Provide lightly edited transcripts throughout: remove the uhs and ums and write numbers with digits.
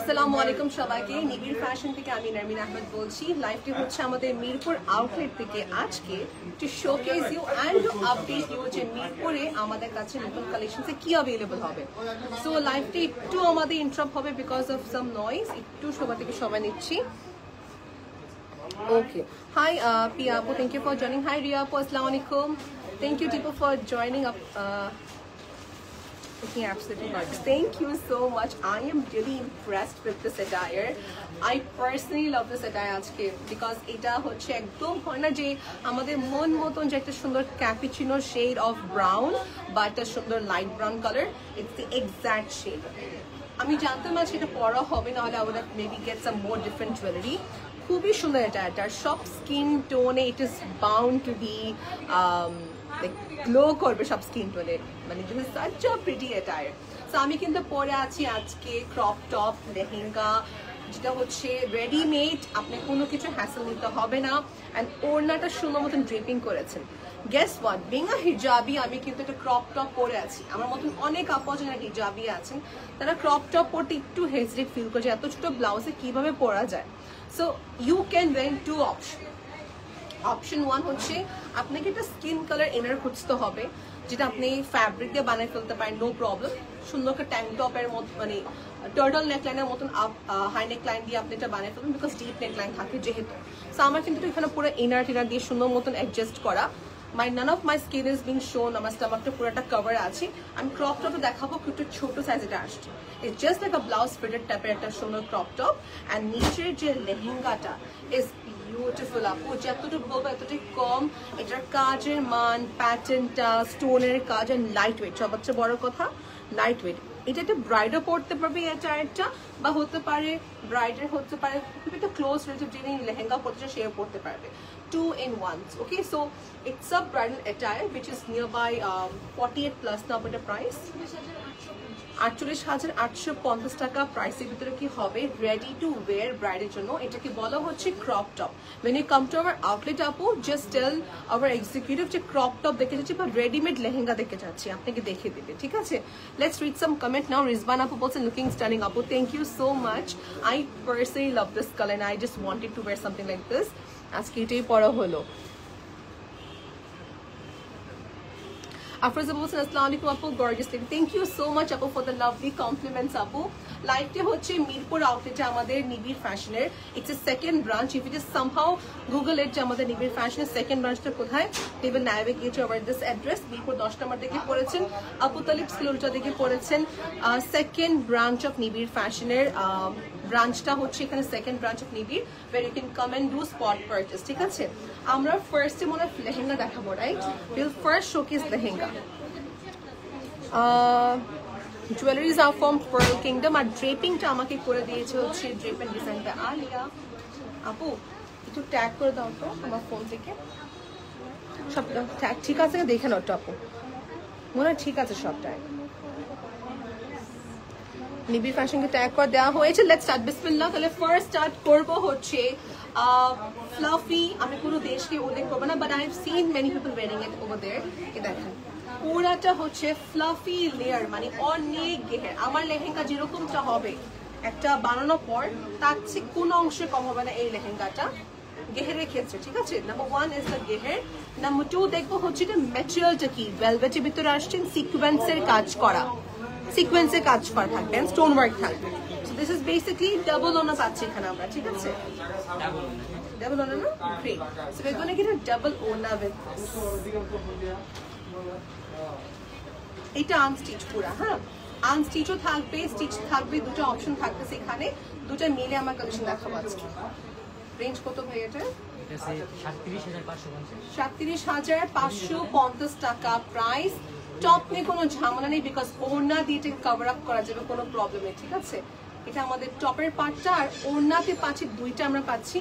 আসসালামু আলাইকুম সবাইকে নিবিড় ফ্যাশন থেকে আমি নারমিন আহমেদ বলছি লাইভটি হচ্ছে আমাদের মিরপুর আউটলেট থেকে আজকে to showcase you and to update you যে মিরপুরে আমাদের কাছে নতুন কালেকশনসে কি अवेलेबल হবে সো লাইভটি একটু আমাদের ইন্টারাপ্ট হবে বিকজ অফ সাম নয়েজ একটু সবার থেকে সময় নিচ্ছি Okay. Hi, Pia Apu. Thank you for joining. Hi, Ria Apu. Assalamu alaikum. Thank you, Tipo, for joining up. Looking absolutely gorgeous. Thank you so much. I am really impressed with this attire. I personally love this attire because এটা হচ্ছে একদম হয় না যে আমাদের মন মতন যে একটা সুন্দর cappuccino shade of brown but a সুন্দর light brown color. It's the exact shade. আমি জানতাম না সেটা পরা হবে না হলে I would have maybe get some more different jewelry. খুবই সুন্দর এটা সব স্কিন টোনে it is bound to be glow করবে সব স্কিন টোনে মানে this is such a pretty attire so আমি কিন্তু পরে আছি আজকে ক্রপ টপ লেহেঙ্গা যেটা হচ্ছে রেডিমেড আপনি কোনো কিছু হ্যাসেল নিতে হবে না অ্যান্ড ওড়নাটা সুন্দর মতন ড্রেপিং করেছেন guess watt being a hijabi আমি কিন্তু একটা ক্রপ টপ পরে আছি আমার মতন অনেক আপু যারা হিজাবি আছেন তারা ক্রপ টপ পরতে একটু হেজিটেট ফিল করছে এত ছোট ব্লাউজে কিভাবে পরা যায় So you can wear two options. Option 1 হচ্ছে আপনাকে একটা স্কিন কালার ইনার খুঁজতে হবে যেটা আপনি ফ্যাব্রিক দিয়ে বানিয়ে ফেলতে পারেন নো প্রবলেম সুন্দর একটা ট্যাঙ্ক টপের মতো মানে টার্টল নেকলাইনের মতন হাই নেকলাইন দিয়ে আপনি এটা বানিয়ে ফেলবেন বিকজ ডিপ নেকলাইন থাকে যেহেতু সো আমার কিন্তু এখানে পুরো ইনার টিনার দিয়ে সুন্দর মতন অ্যাডজাস্ট করা none of my skin is being shown আমার স্টমাকটা পুরোটা কভার আছে আমি ক্রপ টপটা দেখাবো একটু ছোট সাইজ এটা আসছে it's just like a blouse fitted টাইপের একটা সুন্দর ক্রপ টপ অ্যান্ড নিচের যে লেহেঙ্গাটা ইজ বিউটিফুল আপু যতটুকু বলবো এতটাই কম এটার কাজের মান প্যাটার্নটা স্টোনের কাজ অ্যান্ড লাইট ওয়েট সবচেয়ে বড় কথা লাইট ওয়েট এটা একটা ব্রাইডও পড়তে পারবে এই অ্যাটায়ারটা বা হতে পারে ব্রাইডের হতে পারে খুব একটা ক্লোজ রিলেটিভ যিনি লেহেঙ্গা পড়তে সেও পড়তে পারবে 2 in 1 okay so it's a bridal attire which is nearby 48 plus now but the price 48,850 টাকা প্রাইসের ভিতরে কি হবে রেডি টু ওয়্যার ব্রাইডের জন্য এটাকে বলা হচ্ছে crop top when you come to our outlet আপু just tell our executive যে ক্রপ টপ দেখে যাচ্ছি বা রেডিমেড লেহেঙ্গা দেখে যাচ্ছি আপনাকে দেখিয়ে দিবে ঠিক আছে let's read some comment now Rizwan আপু বলছেন looking stunning আপু thank you so much I personally love this color and I just wanted to wear something like this আজকে এটাই পড়া হলো Afroza বলছেন আসসালামু আলাইকুম আপু gorgeous thank you so much আপু ফর দ্য লাভলি কমপ্লিমেন্টস আপু লাইভটি হচ্ছে মিরপুর আউটলেটে আমাদের নিবিড় ফ্যাশনের it's a second branch if it is somehow Google এর যে আমাদের নিবিড় ফ্যাশনের সেকেন্ড ব্রাঞ্চটা কোথায় they will navigate to our this address Mirpur 10 number থেকে পড়েছেন আবু তালিব স্কুলটা থেকে পড়েছেন সেকেন্ড ব্রাঞ্চ অফ নিবিড় ফ্যাশনের ব্রাঞ্চটা হচ্ছে এখানে সেকেন্ড ব্রাঞ্চ অফ নিবিড় where you can come and do spot purchase ঠিক আছে আমরা ফার্স্টে মনে লেহেঙ্গা দেখাবো right will first showcase lehenga jewelries are from Pearl Kingdom আর ড্রেপিংটা আমাকে করে দিয়েছে হচ্ছে ড্রেপ এন্ড ডিজাইনটা আলিয়া আপু একটু ট্যাগ করে দাও তো আমার ফোন থেকে সব ট্যাগ ঠিক আছে দেখে নাও আপু মনে হয় ঠিক আছে সব ট্যাগ নিবিড় ফ্যাশনকে ট্যাগ করে দেওয়া হয়েছে লেটস স্টার্ট বিসমিল্লাহ তাহলে ফার্স্ট স্টার্ট করব হচ্ছে ফ্লাফি আমি কোনো দেশকে উল্লেখ করবো না but I have seen many people wearing it over there এই দেখেন পুরাটা হচ্ছে ফ্লাফি লেয়ার মানে অনেক গেহের আমার লেহেঙ্গা যেরকমটা হবে একটা বানানোর পর তার চেয়ে কোনো অংশে কম হবে না এই লেহেঙ্গাটা গেহেরের ক্ষেত্রে ঠিক আছে নাম্বার 1 ইজ দ্য গেহের নাম্বার 2 দেখবো হচ্ছে এটা ম্যাটেরিয়ালটা কি ভেলভেটের ভিতরে আসছেন সিকোয়েন্সের কাজ করা সিকোয়েন্সে কাজ করা থাকবে স্টোন ওয়ার্ক থাকবে so this is basically double ওনা পাচ্ছি এখানে আমরা ঠিক আছে ডাবল ওনা না great so we gonna get a double ওনা উইথ এটা আনস্টিচ পুরা হ্যাঁ আনস্টিচও থাকবে স্টিচ থাকবে দুটো অপশন থাকবে সেখানে দুটো মিলে আমার কালেকশন দেখাবো আজকে রেঞ্জ কত ভাই এটা 37,550 টাকা প্রাইস টপ নিয়ে কোনো ঝামেলা নেই বিকজ ওড়না দিয়ে এটা কভার আপ করা যাবে কোনো প্রবলেম নেই ঠিক আছে এটা আমাদের টপের পার্টটা আর ওড়নাতে পাচ্ছি দুইটা আমরা পাচ্ছি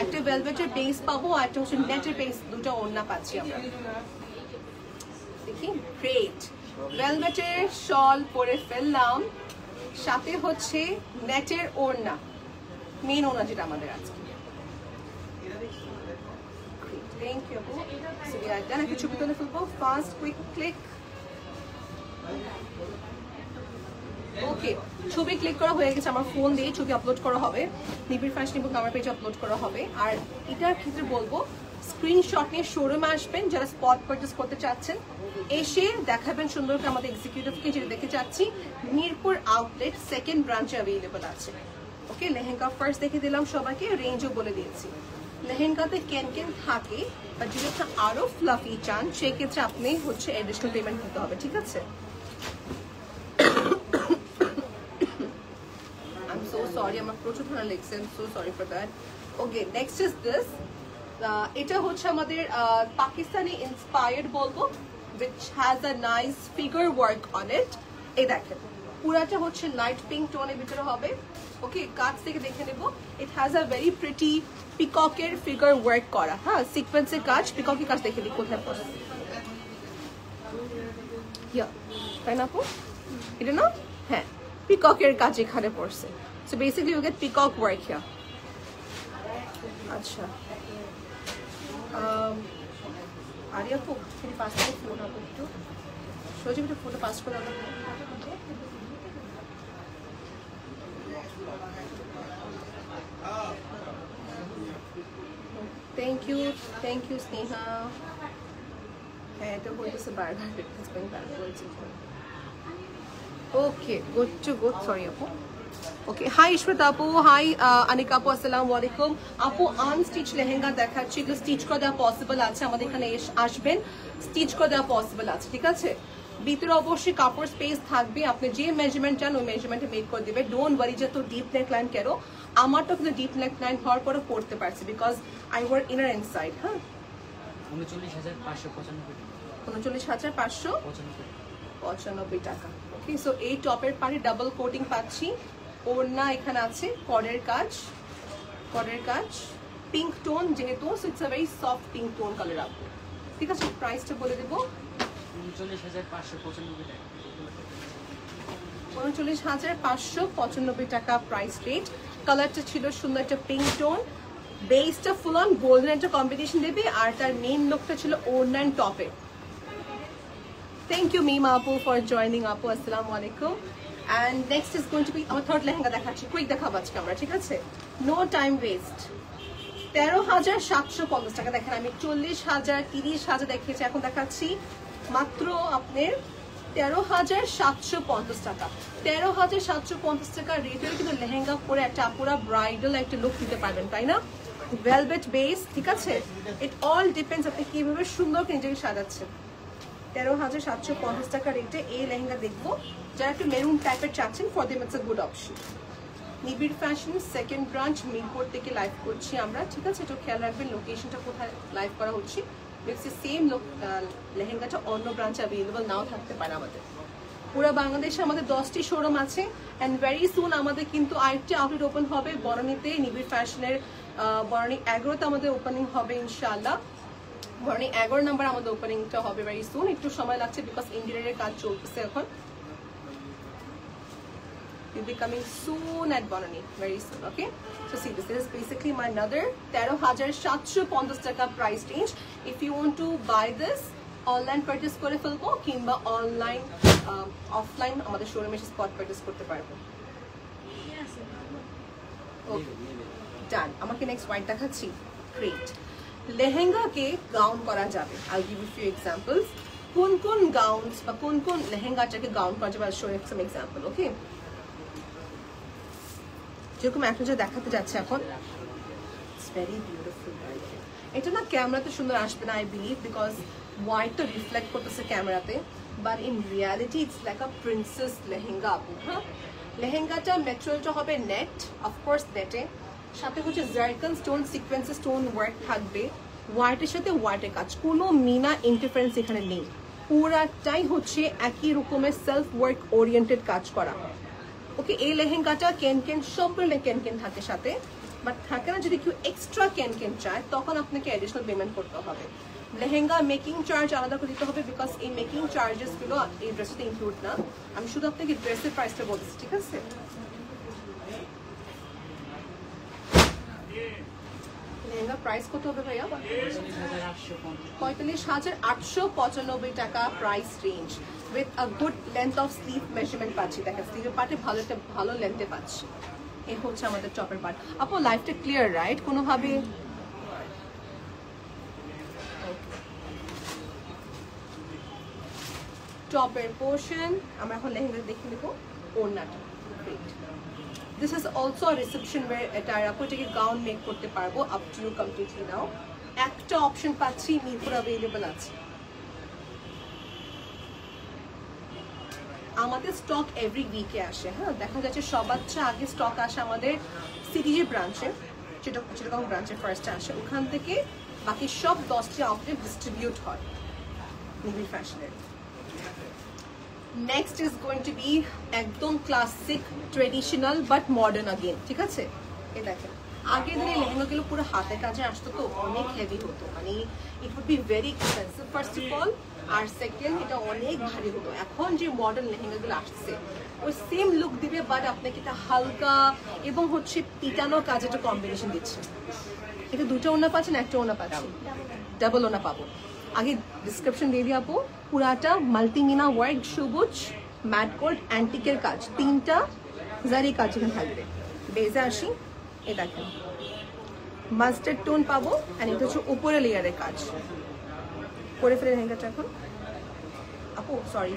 একটা ভেলভেটের বেস পাবো আর একটা হচ্ছে নেটের বেস দুটো ওড়না পাচ্ছি আমরা দেখি গ্রেট ভেলভেটের শল পরে ফেললাম সাথে হচ্ছে নেটের ওড়না মেন ওড়না যেটা আমাদের আছে thank you so we are done একটা ছবি তুলে ফেলবো ফাস্ট কুইক ক্লিক ওকে ছবি ক্লিক করা হয়ে গেছে, আমার ফোন দিয়ে ছবি আপলোড করা হবে, নিবিড় ফ্যাশন এবং আমার পেজে আপলোড করা হবে। আর এটার ক্ষেত্রে বলবো স্ক্রিনশট নিয়ে শোরুমে আসবেন যারা স্পট পারচেস করতে চাচ্ছেন, এসে দেখাবেন সুন্দর করে আমাদের এক্সিকিউটিভকে, যেটা দেখতে চাচ্ছি মিরপুর আউটলেট সেকেন্ড ব্রাঞ্চে অ্যাভেলেবল আছে। ওকে, লেহেঙ্গা ফার্স্ট দেখে দিলাম সবাইকে, রেঞ্জও বলে দিয়েছি। লেহেঙ্গাতে কেন থাকে, বা যদি আপনি আরো ফ্লাফি চান সেই ক্ষেত্রে আপনি হচ্ছে এডিশনাল পেমেন্ট দিতে হবে, ঠিক আছে? I'm so sorry, আমার প্রচুর ঠান্ডা লেগেছে, I'm so sorry for that. Okay, next is this. এটা হচ্ছে আমাদের পাকিস্তানি ইন্সপায়ার্ড বলবো, which has a nice figure work on it. এই দেখেন পুরাটা হচ্ছে লাইট পিঙ্ক টোনের ভিতরে হবে। ওকে, কাছ থেকে দেখে নেব। It has a very pretty পিককের ফিগার ওয়ার্ক করা, হ্যাঁ সিকোয়েন্সের কাজ, পিককের কাজ দেখে দিই কোথায় পড়ে। তাই না আপু? এটা না, হ্যাঁ পিককের কাজ এখানে পড়ছে। So basically you get peacock work here. আচ্ছা আরে আপু তিনি পাস করে ফোন আপু একটু সোজা একটু ফোটো পাস করে দাও। Thank you Sneha. হ্যাঁ এটা বলতেছে বারবার বলছি। Okay, good to good, sorry আপু। ওকে, হাই ইশরাত আপু, হাই আনিকা আপু, আসসালামু আলাইকুম আপু। আনস্টিচ লেহেঙ্গা দেখাচ্ছি, এগুলো স্টিচ করে দেওয়া পসিবল আছে, আমাদের এখানে আসবেন, স্টিচ করে দেওয়া পসিবল আছে, ঠিক আছে? ভিতরে অবশ্যই কাপড় স্পেস থাকবে, আপনি যে মেজারমেন্ট চান ওই মেজারমেন্টে মেক করে দিবে। ডোন্ট ওয়ারি যে তো ডিপ নেক লাইন কেন, আমারটা কিন্তু ডিপ নেক লাইন হওয়ার পরে পড়তে পারছি because I were inner inside. হ্যাঁ 39,595 টাকা। ওকে, সো এই টপের পাড়ে ডাবল কোটিং পাচ্ছি, ওড়না এখানে আছে, করের কাজ পিঙ্ক টোন যেহেতু, so it's a very soft pink tone colour আপু, ঠিক আছে? প্রাইসটা বলে দেবো 39,595 টাকা প্রাইস রেট। কালারটা ছিল সুন্দর একটা পিঙ্ক টোন, বেসটা ফুল অন গোল্ডেন একটা কম্বিনেশন দেবে, আর তার মেইন লুকটা ছিল ওড়না এন্ড টপে। থ্যাংক ইউ মিমা আপু ফর জয়নিং আপু, আসসালামু আলাইকুম। And next is going to be আমার থার্ড লেহেঙ্গা দেখাচ্ছি, কুইক দেখাবো আজকে আমরা, ঠিক আছে? No time waste. 13,750 টাকা। দেখেন আমি 40,000 30,000 দেখিয়েছি, এখন দেখাচ্ছি মাত্র আপনার 13,750 টাকা। 13,750 টাকা রেটের কিন্তু লেহেঙ্গা পরে একটা আপুরা ব্রাইডাল একটা লুক দিতে পারবেন, তাই না? ভেলভেট বেস, ঠিক আছে? ইট অল ডিপেন্ডস আপনি কিভাবে সুন্দর নিজেকে সাজাচ্ছেন। 13,750 টাকা রেটে এই লেহেঙ্গা দেখবো, যারা একটু মেরুন টাইপের চাচ্ছেন for them it's a good option. নিবিড় ফ্যাশন সেকেন্ড ব্রাঞ্চ মিরপুর থেকে লাইভ করছি আমরা, ঠিক আছে? একটু খেয়াল রাখবেন লোকেশনটা কোথায় লাইভ করা হচ্ছে, বিকজ সেম লেহেঙ্গাটা অন্য ব্রাঞ্চে অ্যাভেলেবল নাও থাকতে পারে আমাদের। পুরো বাংলাদেশে আমাদের 10টি শোরুম আছে, অ্যান্ড ভেরি সুন আমাদের কিন্তু আরেকটি আউটলেট ওপেন হবে বনানীতে, নিবিড় ফ্যাশনের বনানী 11তে আমাদের ওপেনিং হবে ইনশাআল্লাহ। বনানী 11 নাম্বার আমাদের ওপেনিংটা হবে ভেরি সুন, একটু সময় লাগছে বিকজ ইন্টেরিয়রের কাজ চলতেছে এখন। Will be coming soon at Bonani, very soon. Okay, so see this is basically my another 13,750 টাকা price range. If you want to buy this, online purchase করে ফেলবো কিংবা অনলাইন অফলাইন আমাদের শোরুমে এসে স্পট পারচেজ করতে পারবো। ওকে ডান। আমাকে নেক্সট হোয়াইট দেখাচ্ছি, গ্রেট। লেহেঙ্গাকে গাউন করা যাবে, I'll give you few examples. কোন গাউনস বা কোন লেহেঙ্গাটাকে গাউন করা যাবে, I'll show you some example. Okay, যেরকম এখন যে দেখাতে যাচ্ছে এখন, ইটস ভেরি বিউটিফুল। এটা না ক্যামেরাতে সুন্দর আসবে না আই বিলিভ, বিকজ হোয়াইটটা রিফ্লেক্ট করতেছে ক্যামেরাতে, but in reality it's like a princess lehenga আপু। হ্যাঁ, লেহেঙ্গাটা ম্যাটেরিয়ালটা হবে নেট, অফকোর্স নেটে, সাথে হচ্ছে জারকন স্টোন সিকোয়েন্সের স্টোন ওয়ার্ক থাকবে, হোয়াইটের সাথে হোয়াইটের কাজ, কোনো মিনা ইন্টারফারেন্স এখানে নেই, পুরাটাই হচ্ছে একই রকমের সেলফ ওয়ার্ক ওরিয়েন্টেড কাজ করা। ওকে, এই লেহেঙ্গাটা ক্যান সম্পূর্ণ ক্যান থাকে সাথে, বাট থাকে না যদি কেউ এক্সট্রা ক্যান চায় তখন আপনাকে অ্যাডিশনাল পেমেন্ট করতে হবে। লেহেঙ্গা মেকিং চার্জ আলাদা করে দিতে হবে, বিকজ এই মেকিং চার্জেসগুলো এই ড্রেসে ইনক্লুড না, আমি শুধু আপনাকে ড্রেসের প্রাইসটা বলতেছি, ঠিক আছে? লেহেঙ্গা প্রাইস কত হবে ভাইয়া? 45,895 টাকা price range with a good length of sleeve measurement পাচ্ছি। দেখেন স্লিভের পার্টে ভালো একটা ভালো লেন্থে পাচ্ছি। এই হচ্ছে আমাদের টপের পার্ট। আপু লাইফটা ক্লিয়ার রাইট? কোনোভাবে টপের পোর্শন আমরা এখন লেহেঙ্গা দেখে নেবো। ওড়নাটা great. This is also reception wear. এটা আপু এটাকে গাউন মেক করতে পারবো up to you completely now. একটা অপশন পাচ্ছি মিরপুর অ্যাভেলেবল আছে। আমাদের স্টক এভরি উইকে আসে। হ্যাঁ দেখা যাচ্ছে সবার চেয়ে আগে স্টক আসে আমাদের সিটিজি ব্রাঞ্চে, চিটাগং ব্রাঞ্চে ফার্স্টে আসে। ওখান থেকে বাকি সব 10টি আউটলেট ডিস্ট্রিবিউট হয় নিবিড় ফ্যাশনের। Next is going to be একদম classic traditional but modern again. ঠিক আছে, এ দেখেন আগের দিনে লেহেঙ্গাগুলো পুরো হাতে কাজে আসতো, তো অনেক হেভি হতো, মানে it would be very expensive first of all, আর সেকেন্ড এটা অনেক ভারী হতো। এখন যে মডার্ন লেহেঙ্গাগুলো আসছে ওই সেম লুক দিবে, বাট আপনাকে এটা হালকা এবং হচ্ছে পিটানো কাজে একটা কম্বিনেশন দিচ্ছে। এটা দুটো ওনা পাচ্ছেন, একটা ওনা পাচ্ছেন, ডাবল ওনা পাবো। আগে ডিসক্রিপশন দিয়ে দিয়ে আপু, পুরাটা মাল্টিমিনা ওয়ার্ক, সবুজ, ম্যাট গোল্ড, অ্যান্টিকের কাজ, 3টা জারি কাজ এখানে থাকবে। বেজে আসি, এ দেখেন মাস্টার্ড টোন পাবো, অ্যান্ড এটা হচ্ছে উপরে লেয়ারের কাজ করে ফেলে লেহেঙ্গাটা এখন। আপু সরি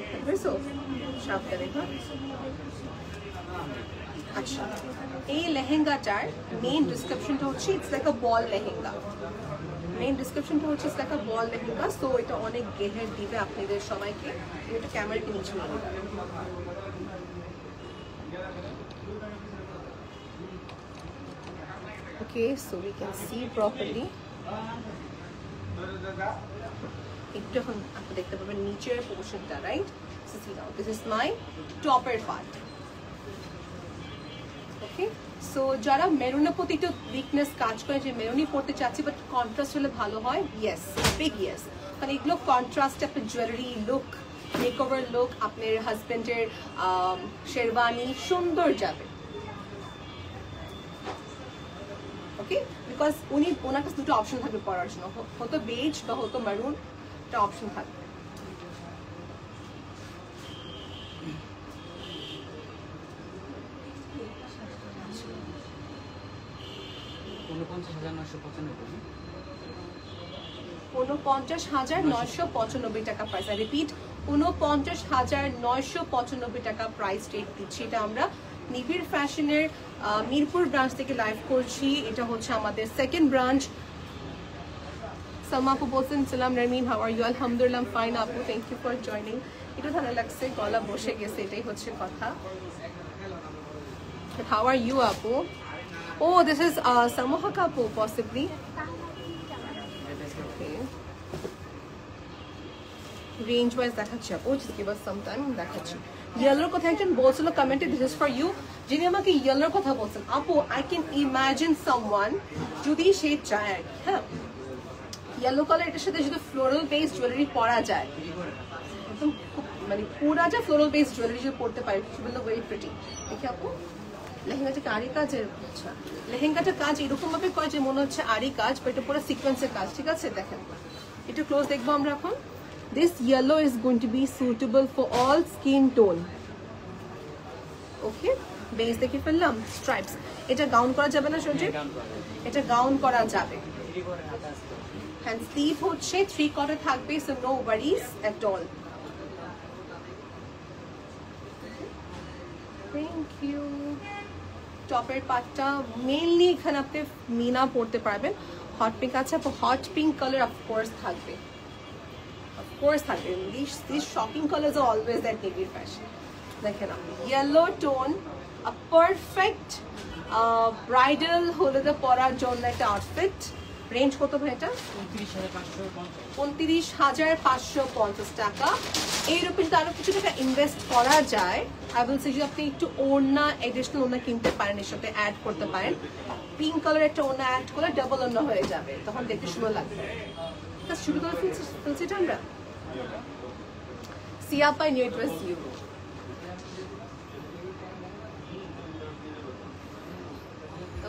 সাবধানে। আচ্ছা, এই লেহেঙ্গাটার মেইন ডিসক্রিপশনটা হচ্ছে it's like a ball lehenga. Main ডিসক্রিপশনটা হচ্ছে it's like a ball lehenga. So এটা অনেক গেহের দিবে আপনাদের সবাইকে। এটা ক্যামেরাকে নিচে নিয়ে okay, so we can see properly. একটু এখন আপনি দেখতে পাবেন নিচের পোর্শনটা, right? So see now, this is my topper part. Okay, so যারা মেরুনের প্রতি একটু উইকনেস কাজ করে, যে মেরুনি পড়তে চাচ্ছি বাট কন্ট্রাস্ট হলে ভালো হয়, ইয়েস, বিগ ইয়েস। কারণ এগুলো কন্ট্রাস্ট আপনার জুয়েলারি লুক, মেকওভার লুক, আপনার হাজবেন্ডের শেরওয়ানি সুন্দর যাবে। ওকে, বিকজ ওনার কাছে দুটো অপশন থাকবে পড়ার জন্য, হতো বেজ বা হতো মারুন, একটা অপশন থাকবে। $49,995 টাকা প্রাইস। আই রিপিট, $49,995 টাকা প্রাইস রেট দিচ্ছি। এটা আমরা নিবিড় ফ্যাশনের মিরপুর ব্রাঞ্চ থেকে লাইভ করছি। এটা হচ্ছে আমাদের সেকেন্ড ব্রাঞ্চ। সালমা আপু বলছেন, সালাম নারমিন, হাউ আর ইউ? আলহামদুলিল্লাহ ফাইন আপু, থ্যাংক ইউ ফর জয়নিং। একটু ঠান্ডা লাগছে, গলা বসে গেছে, এটাই হচ্ছে কথা। হাউ আর ইউ আপু? ও দিস ইজ সামোহা আপু পসিবলি। রেঞ্জ ওয়াইজ দেখাচ্ছি আপু, just give us some time, দেখাচ্ছি। ইয়েলোর কথা একজন বলছিল কমেন্টে, দিস ইজ ফর ইউ, যিনি আমাকে ইয়েলোর কথা বলছেন। আপু আই ক্যান ইমাজিন সামওয়ান যদি সে চায়, হ্যাঁ, ইয়েলো কালার এটার সাথে যদি ফ্লোরাল বেস জুয়েলারি পরা যায়, একদম মানে পুরা যা ফ্লোরাল বেস জুয়েলারি যদি পড়তে পারে, সে বললো ভেরি প্রিটি। দেখি আপু লেহেঙ্গাটাকে আরি কাজের, আচ্ছা লেহেঙ্গাটা কাজ এরকম ভাবে করে যে মনে হচ্ছে আরি কাজ, বাট এটা পুরো সিকোয়েন্সের কাজ। ঠিক আছে, দেখেন একটু ক্লোজ দেখবো আমরা এখন। This yellow is going to be suitable for all skin tone. Okay, base দেখে ফেললাম, stripes। এটা গাউন করা যাবে না সঞ্জয়? এটা গাউন করা যাবে। হ্যান্ড স্লিভ হচ্ছে 3/4 থাকবে, so no worries at all. Thank you. টপের পার্টটা মেইনলি এখানে আপনি মিনা পড়তে পারবেন। হট পিঙ্ক আছে, হট পিঙ্ক কালার অফকোর্স থাকবে, course থাকবে। These shocking colors are always that Nibiড় fashion. দেখেন আপনি yellow tone, a perfect bridal হলুদে পরার জন্য একটা আউটফিট। রেঞ্জ কত ভাই এটা? 29,550 টাকা। এইরকম যদি আরো কিছু টাকা ইনভেস্ট করা যায়, আই উইল সে, যদি আপনি একটু ওড়না, এডিশনাল ওড়না কিনতে পারেন, এর সাথে অ্যাড করতে পারেন, পিঙ্ক কালার একটা ওড়না অ্যাড করলে ডাবল ওড়না হয়ে যাবে, তখন দেখতে সুন্দর লাগবে। শুরু করে ফেলছি আমরা। Siapa knew it was you.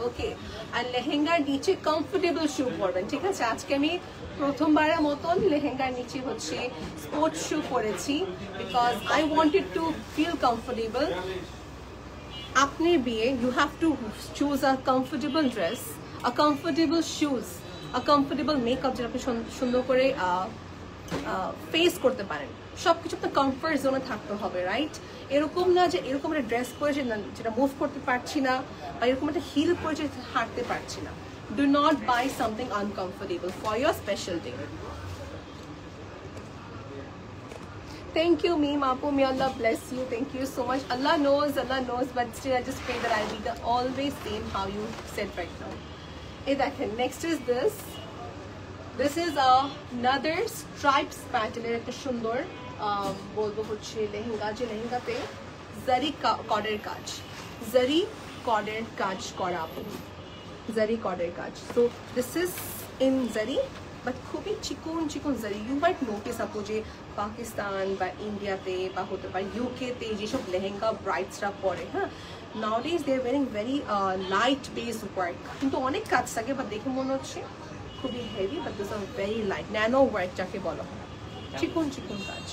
ওকে, আর লেহেঙ্গার নিচে কমফোর্টেবল শু পরবেন, ঠিক আছে? আজকে আমি প্রথমবারের মতন লেহেঙ্গার নিচে হচ্ছে স্পোর্টস শু পরেছি, because I wanted to feel comfortable. আপনি বিয়ে, you have to choose a comfortable dress, a comfortable shoes, a comfortable makeup, যেটা আপনি সুন্দর করে ফেস করতে পারেন। সবকিছু আপনার কমফোর্ট জোনে থাকতে হবে, রাইট? এরকম না যে এরকম একটা ড্রেস পরে যেটা মুভ করতে পারছি না, বা এরকম একটা হিল পরে যে হাঁটতে পারছি না। Do not buy something uncomfortable for your special day. Thank you, Meem Apu. May Allah bless you. Thank you so much. Allah knows, but still I just pray that I'll be the always same how you said right now. Hey, next is this. This is another stripes pattern. একটা সুন্দর বলবো হচ্ছে লেহেঙ্গা, যে লেহেঙ্গাতে জারি কর্ডের কাজ, জারি কর্ডের কাজ করা, জারি কর্ডের কাজ। সো দিস ইজ ইন জারি, বাট খুবই চিকন চিকন জারি। ইউ মাইট নোটিস আপু যে পাকিস্তান বা ইন্ডিয়াতে বা হতে পারে ইউকেতে যেসব লেহেঙ্গা ব্রাইডসরা পরে, হ্যাঁ, nowadays they are wearing very light base work, কিন্তু অনেক কাজ থাকে, বা দেখে মনে হচ্ছে খুবই heavy, but this are very light nano work যাকে বলা হয়, চিকন চিকন কাজ।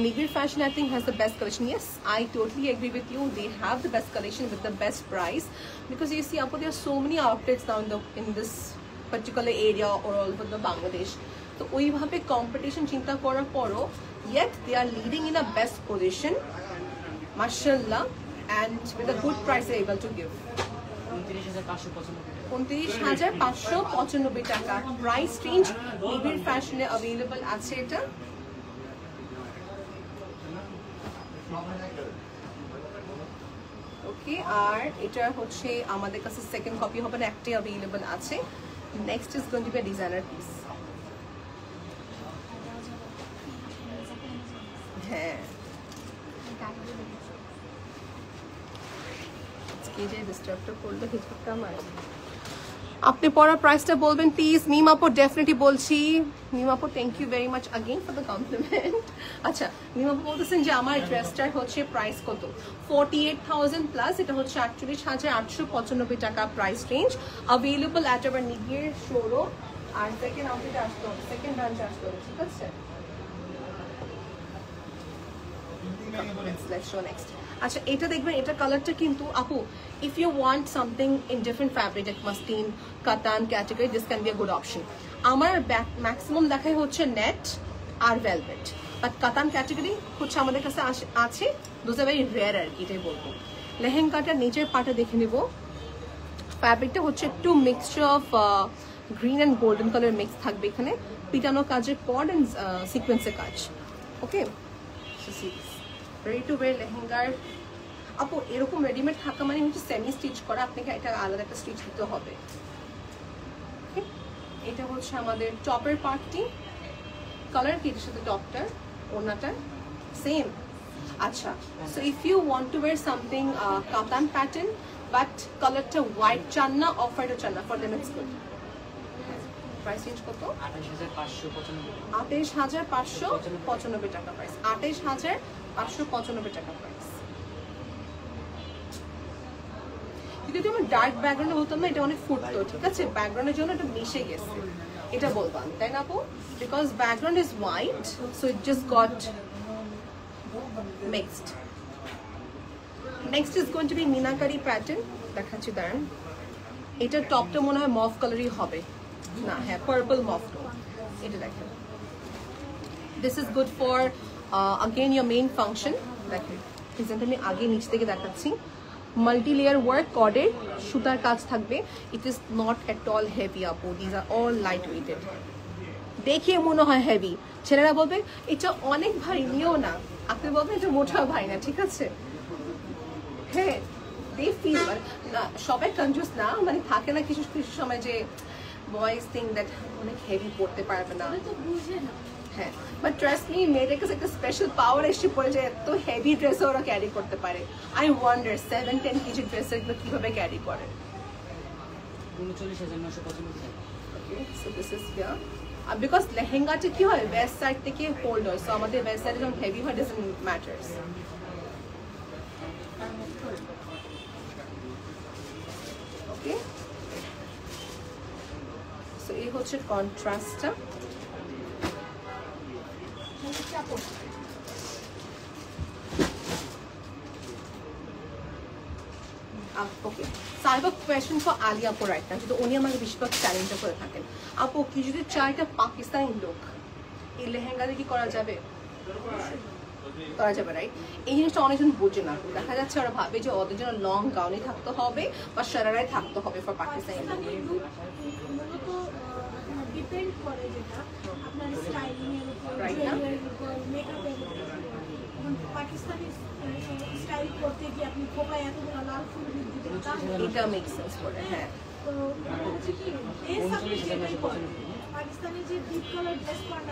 Nigir Fashion, I think, has the best collection. Yes, I totally agree with you. They have the best collection with the best price, because you see, there are so many outlets now in this particular area or all over the Bangladesh. So, ওইভাবে competition চিন্তা করার পরও, yet they are leading in a best position, mashallah, and with a good price they're able to give. 29,595 টাকা price range নিবিড় ফ্যাশনে available আছে এটা। ওকে, আর এটা হচ্ছে আমাদের কাছে সেকেন্ড কপি হবে না, একটাই অ্যাভেলেবল আছে। Next is going to be designer piece. হ্যাঁ, আপনি পড়া প্রাইসটা বলবেন প্লিজ। মিম আপু ডেফিনেটলি বলছি। মিম আপু, thank you very much again for the compliment. আচ্ছা, মিম আপু বলতেছেন যে আমার ড্রেসটার হচ্ছে প্রাইস কত, 48,000 প্লাস, এটা হচ্ছে 48,895 টাকা price range, available at our নিগির শোরুম। আর সেকেন্ড আউটলেটে আসতে হবে, সেকেন্ড ব্রাঞ্চে আসতে হবে, ঠিক আছে? Let's show next. আচ্ছা, এটা দেখবেন, এটা কালারটা কিন্তু আপু, if you want something in different fabric like muslin, cotton category, this can be a good option. আমার ম্যাক্সিমাম দেখাই হচ্ছে নেট আর ভেলভেট, বাট cotton category হচ্ছে আমাদের কাছে আছে, those are very rare আর কি, এটাই বলবো। লেহেঙ্গাটার নিচের পাটা দেখে নেব, ফ্যাব্রিকটা হচ্ছে একটু mixture of green and golden colour mix থাকবে এখানে, পিটানো কাজের পড অ্যান্ড সিকোয়েন্সের কাজ। ওকে, রেডি টু ওয়্যার লেহেঙ্গার আপু, এরকম রেডিমেড থাকা মানে হচ্ছে সেমি স্টিচ করা, আপনাকে এটা আলাদা একটা স্টিচ দিতে হবে। এটা হচ্ছে আমাদের টপের পার্টটি, কালার কি এটার সাথে টপটার, ওড়নাটা সেম। আচ্ছা, so if you want to wear something katan pattern but কালারটা হোয়াইট চান না, অফ হোয়াইটও চান না, for them it's good. Price range কত? 28,595 টাকা প্রাইস, 28,595 টাকা প্রাইস। যদি আমার ডার্ক ব্যাকগ্রাউন্ডে বলতাম না, এটা অনেক ফুটতো, ঠিক আছে? ব্যাকগ্রাউন্ডের জন্য এটা মিশে গেছে, এটা বলতাম, তাই না আপু? Because background is white, so it just got mixed. Next is going to be meenakari pattern, দেখাচ্ছি দাঁড়ান। এটার টপটা মনে হয় মফ কালারই হবে, না, হ্যাঁ, পার্পল মফ টোন। এটা দেখেন, this is good for again your main function. দেখেন, ডিজাইনটা আমি আগে নিচ থেকে দেখাচ্ছি, মাল্টি লেয়ার ওয়ার্ক, কর্ডের সুতার কাজ থাকবে। It is not at all heavy আপু, these are all light weighted. দেখে মনে হয় হেভি, ছেলেরা বলবে এটা অনেক ভারী, নিও না, আপনি বলবেন এটা মোটা ভাই না, ঠিক আছে? হ্যাঁ, দে ফিল, না সবাই কনফিউজ না, মানে থাকে না কিছু কিছু সময় যে বয়েজ থিঙ্ক দ্যাট অনেক হেভি পড়তে পারবে না, হ্যাঁ, বাট ট্রাস্ট মি, মেয়েদের কাছে একটা স্পেশাল পাওয়ার এসে পড়ে যে এত হেভি ড্রেসও ওরা ক্যারি করতে পারে। আই ওয়ান্ডার 7-10 কেজি ড্রেসের এগুলো কিভাবে ক্যারি করে। 39,995। So this is here, because লেহেঙ্গাটা কি হয়, ওয়েস্ট সাইড থেকে হোল্ড হয়, সো আমাদের ওয়েস্ট সাইডে যখন হেভি হয় ডাজন্ট ম্যাটার্স। ওকে, সো এই হচ্ছে কন্ট্রাস্টটা। ওকে, so I have a question for Ali Apu right now. যদি উনি আমাকে বেশিরভাগ চ্যালেঞ্জটা করে থাকেন, আপু কি যদি চাইটা পাকিস্তানি লোক এই লেহেঙ্গাতে কি করা যাবে? করা যাবে, রাইট? এই জিনিসটা অনেকজন বোঝে না, দেখা যাচ্ছে ওরা ভাবে যে ওদের জন্য লং গাউনে থাকতে হবে বা শারারায় থাকতে হবে ফর পাকিস্তানি লোক। ডিপেন্ড করে যেটা আপনার স্টাইলিং এর উপর, রাইট না? মেকআপের উপর। পাকিস্তানি স্টাইল করতে গিয়ে আপনি খোপায় এতগুলো লাল ফুল দিতে এটা মেক সেন্স করে, হ্যাঁ। তো হচ্ছে কি ড্রেস আপনি যেটাই করেন, পাকিস্তানি যে ডিপ কালার ড্রেস পান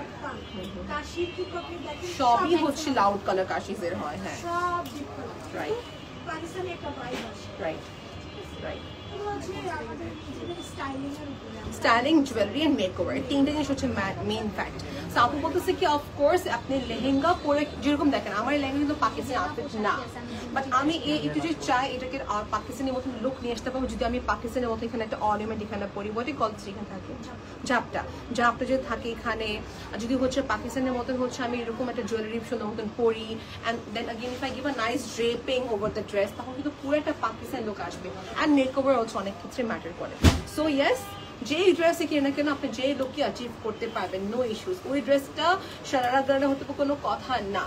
কাশির টুকরো দেখেন সবই হচ্ছে লাউড কালার কাশিজের হয়, হ্যাঁ, সব ডিপ কালার, রাইট পাকিস্তানি একটা ভাইব আছে, রাইট রাইট। এগুলো হচ্ছে আমাদের নিজেদের স্টাইলিং এর উপরে। স্টাইলিং, জুয়েলারি এন্ড মেকওভার, তিনটা জিনিস হচ্ছে মেইন ফ্যাক্ট। সো আপু বলতেছে কি অফকোর্স আপনি লেহেঙ্গা পরে যেরকম দেখেন, আমার এই লেহেঙ্গা কিন্তু পাকিস্তানি আউটফিট না, বাট আমি একটু যে চাই এটাকে পাকিস্তানের মতন লুক নিয়ে আসতে পারবো যদি আমি পাকিস্তানের মতো এখানে একটা অর্নামেন্ট এখানে পরি, বটে কলেজ এখানে থাকে ঝাপটা যদি থাকে এখানে, যদি হচ্ছে পাকিস্তানের মতন হচ্ছে আমি এরকম একটা জুয়েলারি সুন্দর মতন পরি, and then again if I give a nice draping over the dress, তখন কিন্তু পুরো একটা পাকিস্তানি লুক আসবে। অ্যান্ড মেকওভার অলসো অনেক ক্ষেত্রে ম্যাটার করে। সো ইয়েস, যেই ড্রেসে কিনে না কেন আপনি যে লুকই অ্যাচিভ করতে পারবেন, নো ইস্যুস। ওই ড্রেসটা সারারা গানে হতে কোনো কথা না।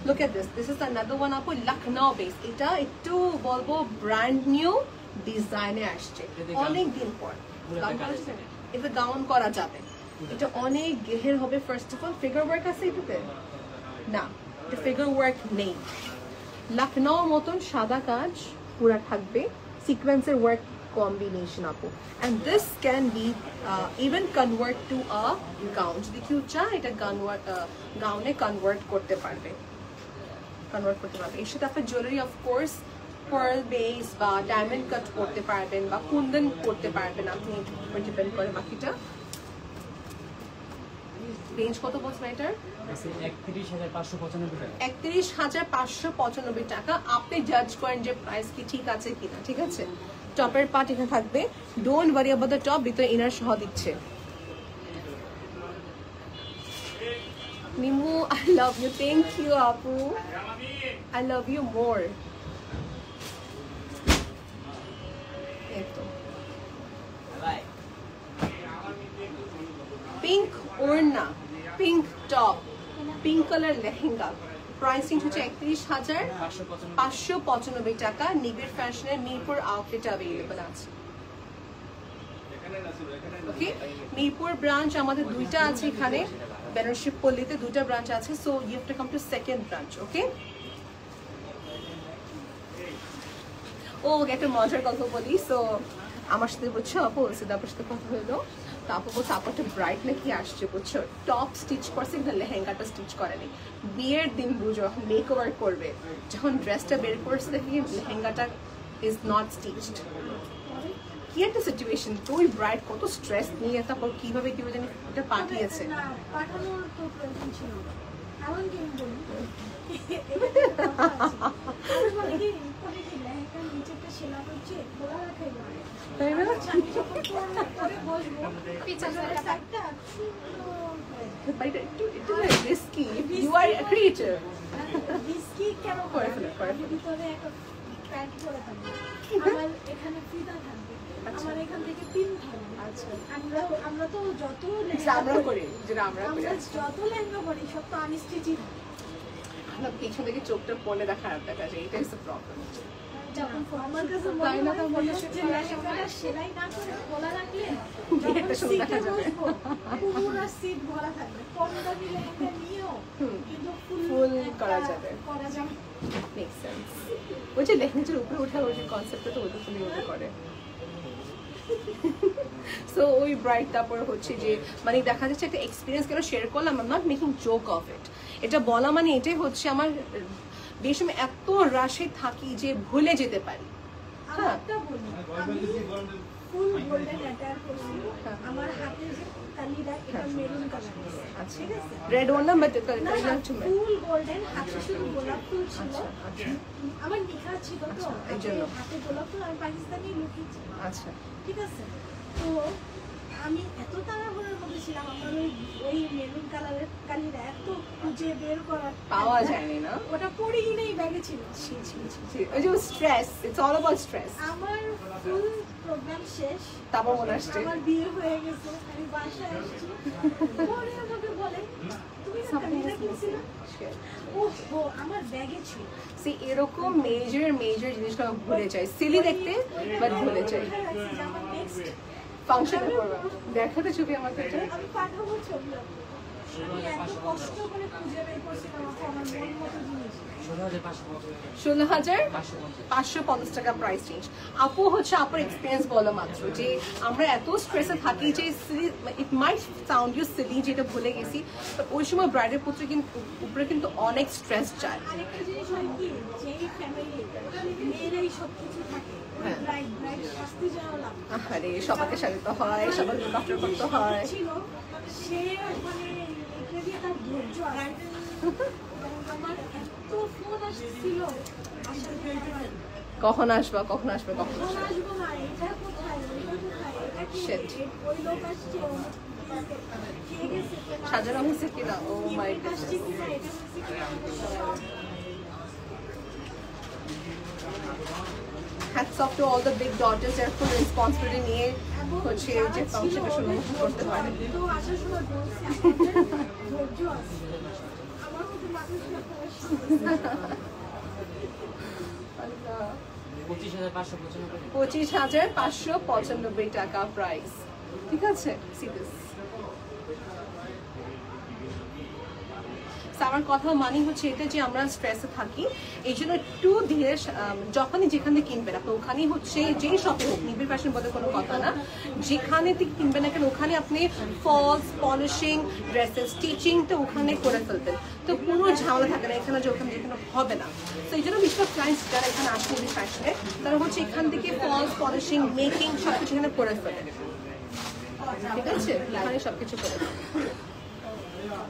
Look at this, this is another one আপু, লখনউ বেস। এটা একটু বলবো ব্র্যান্ড নিউ ডিজাইনে আসছে অনেক দিন পর। এটা গাউন করা যাবে, এটা অনেক গেহের হবে। First of all figure work আছে এটাতে না, এটা ফিগার ওয়ার্ক নেই। লখনউর মতন সাদা কাজ পুরা থাকবে, সিকোয়েন্সের ওয়ার্ক combination আপু, and this can be even convert to a gown, যদি কেউ চায় এটা গাউনে কনভার্ট করতে পারবে, এর সাথে আপনার জুয়েলারি অফকোর্স পার্ল বেস বা ডায়মন্ড কাট করতে পারবেন বা কুন্দন করতে পারবেন, আপনি ডিপেন্ড করে। বাকিটা রেঞ্জ কত বলছেন এটার? 31,595 টাকা। আপনি জাজ করেন যে প্রাইস কি ঠিক আছে কিনা, ঠিক আছে? টপের পার্ট এখানে থাকবে, don't worry about the top, ভিতরে ইনার সহ দিচ্ছে। Nimu, I love you, thank you আপু, I love you more. Pink ওড়না, pink top, pink colour lehenga, pricing হচ্ছে 31,595 টাকা। নিবিড় ফ্যাশনের মিরপুর আউটলেট অ্যাভেলেবল আছে। ওকে, মিরপুর ব্রাঞ্চ আমাদের দুইটা আছে, এখানে বেনারসি পল্লীতে দুইটা ব্রাঞ্চ আছে। So you have to come to second branch. Okay, ও একটা মজার গল্প বলি। সো আমার সাথে বুঝছো আপু, সিদ্ধাপুর সাথে কথা হলো, তো আপু বলছে আপু একটা ব্রাইট নাকি আসছে বুঝছো, টপ স্টিচ করছে কিন্তু লেহেঙ্গাটা স্টিচ করেনি। বিয়ের দিন বুঝো মেক ওভার করবে, যখন ড্রেসটা বের করছে দেখি লেহেঙ্গাটা ইজ নট স্টিচড। কি একটা সিচুয়েশন, তো ওই ব্রাইট কত স্ট্রেস নিয়ে তারপর কিভাবে জানি এটা পাঠিয়েছে। পাঠানোর তো প্রয়োজন ছিল না, এমন কি আমি বলি লেহেঙ্গার নিচেটা সেলা করছে খোলা রাখাই ভালো, তাই না? পরে বসবো পিছনে একটা But it is risky. You are a creature. risky কেন করে আমি ভিতরে একটা প্যান্ট পরে থাকবো, আমার এখানে ফিতা থাকবে, আমার এখান থেকে পিন থাকবে। আচ্ছা, আমরা তো যত আমরা করি, যেটা আমরা করি, যত লেহেঙ্গা পরি সব তো আনস্টিচই থাকে। আমরা পিছন থেকে চোখটা পড়লে দেখা খারাপ দেখা যায়, এটাই হচ্ছে প্রবলেম। যখন আমার কাছে মনে হয় যে লেহেঙ্গাটা সেলাই না করে খোলা রাখলে যখন সিটে বসবো পুরো সিট ভরা থাকবে, কম দামি লেহেঙ্গা নিয়েও কিন্তু ফুল করা যাবে। Make sense. ওই যে লেহেঙ্গার উপরে ওঠার ওই যে কনসেপ্টটা তো ওটা ফুলি ওটা করে। সো ওই ব্রাইট তারপরে হচ্ছে যে মানে দেখা যাচ্ছে একটা এক্সপিরিয়েন্স কেন শেয়ার করলাম, I am not making joke of it. এটা বলা মানে এটাই হচ্ছে আমার বেশি এত রাশে থাকি যে ভুলে যেতে পারি। হ্যাঁ, ফুল গোল্ডেন অ্যাটায়ার করছি। আমার হাতে যে কালিটা এটা মেরুন কালার। আচ্ছা, ঠিক আছে, রেড ওয়ান না বাট ফুল গোল্ডেন, হাতে শুধু গোলাপ ফুল ছিল। আমার নিখা ছিল তো, এই জন্য হাতে গোলাপ ফুল আমি পাকিস্তানি লুকিয়েছি। আচ্ছা, ঠিক আছে, তো আমি এত তাড়াহুড়োর মধ্যে ছিলাম, আমার ওই মেরুন কালারের কালিটা এত খুঁজে বের করার পাওয়া যায়নি না, ওটা পড়েই নেই, ব্যাগে ছিল। ওই যে stress, it's all about stress. আমার ফুল প্রোগ্রাম শেষ, তারপর মনে আসছে আমার বিয়ে হয়ে গেছে, আমি বাসায় আসছি, পরে আমাকে বলে তুমি না কালিটা কিনছিলে? ও আমার ব্যাগে ছিল। সি এরকম মেজর জিনিসটা ভুলে যাই, সিলি দেখতে বাট ভুলে যাই। আমার নেক্সট ফাংশনে করবে, দেখাতে ছবি আমার কাছে। আমি পাঠাবো ছবি আপনাকে। আমি এত কষ্ট করে খুঁজে বের করছিলাম আমার মন মতো জিনিস। 16,550 টাকা প্রাইস রেঞ্জ। আপু হচ্ছে আপুর এক্সপিরিয়েন্স বলো মাত্র যে আমরা এত স্ট্রেসে থাকি যে ইট মাইট সাউন্ড ইউ সিলি, যেটা ভুলে গেছি, বাট ওই সময় ব্রাইডের পুত্র কিন্তু উপরে কিন্তু অনেক স্ট্রেস যায়। আরেকটা জিনিস হয় কি, যেই ফ্যামিলি মেয়েরাই সব কিছু থাকে, ব্রাইড শাস্তি যাওয়া লাগে। আরে সবাইকে সাজাতে হয়, সবাইকে কষ্ট করতে হয়। ছিল সে মানে এটা দিয়ে তার ধৈর্য আছে। আমার এত ফোন আসছিল, কখন আসবা কখন আসবে কখন ফোন আসবে, আসবো না, এটা কোথায়, ওইটা কোথায়, এটা কি, Shit. ওই লোক আসছে, কে গেছে, সাজানো হয়েছে কিনা, ও মাই এটা আসছে কিনা, এটা হচ্ছে কিনা। hats off to all the big daughters যারা full responsibility নিয়ে হচ্ছে যে ফাংশনটা শুরু করতে পারে। তো আসার সময় বলছি আপনাদের ধৈর্য আছে, আমার মতো মানুষরা পড়াশোনা 25,595 টাকা প্রাইস। ঠিক আছে, see this. আমার কথা মানে হচ্ছে এটা যে আমরা স্ট্রেসে থাকি, এই জন্য একটু ধীরে যখনই যেখান থেকে কিনবেন আপনি ওখানেই হচ্ছে যেই শপে হোক, নিবিড় ফ্যাশন বলে কোনো কথা না, যেখানে থেকে কিনবেন না কেন ওখানে আপনি ফলস পলিশিং ড্রেসের স্টিচিংটা ওখানে করে ফেলবেন, তো কোনো ঝামেলা থাকে না এখানে যে ওখানে যেখানে হবে না। তো এই জন্য বেশিরভাগ ক্লায়েন্টস যারা এখানে আসে নিবিড় ফ্যাশনে তারা হচ্ছে এখান থেকে ফলস পলিশিং মেকিং সব কিছু এখানে করে ফেলে। ঠিক আছে, এখানে সবকিছু করে ফেলে।